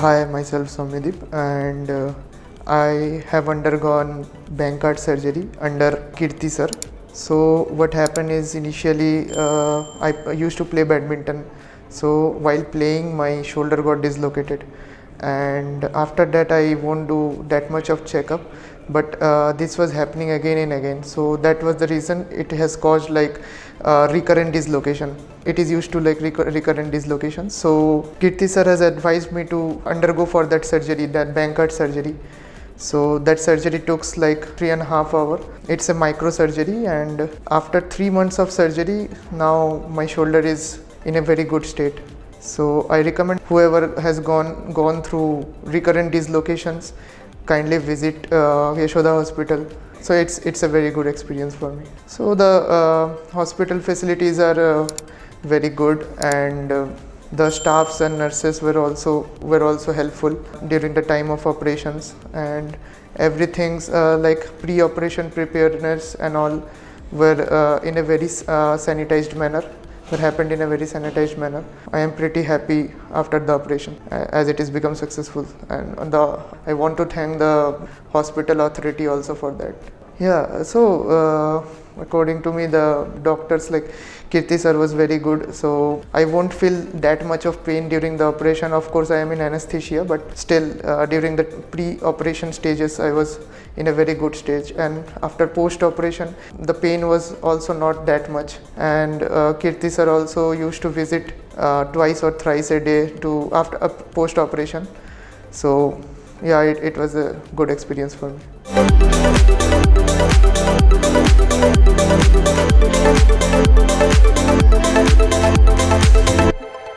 Hi, myself Sowmyadeep, and I have undergone Bankart surgery under Kirthi sir. So what happened is initially I used to play badminton. So while playing, my shoulder got dislocated, and after that I won't do that much of checkup. But this was happening again and again. So that was the reason it has caused like recurrent dislocation. It is used to like recurrent dislocation. So Kirthi sir has advised me to undergo for that surgery, that Bankart surgery. So that surgery took like 3.5 hours. It's a microsurgery, and after 3 months of surgery, now my shoulder is in a very good state. So I recommend whoever has gone through recurrent dislocations, kindly visit Yashoda Hospital. So it's a very good experience for me. So the hospital facilities are very good, and the staffs and nurses were also helpful during the time of operations, and everything's like pre-operation preparedness and all were in a very sanitized manner. That happened in a very sanitized manner. I am pretty happy after the operation as it has become successful, and I want to thank the hospital authority also for that. Yeah, so according to me, the doctors like Kirthi sir was very good, so I won't feel that much of pain during the operation. Of course, I am in anesthesia, but still during the pre-operation stages, I was in a very good stage, and after post-operation, the pain was also not that much. And Kirthi sir also used to visit twice or thrice a day to after post-operation. So yeah, it was a good experience for me.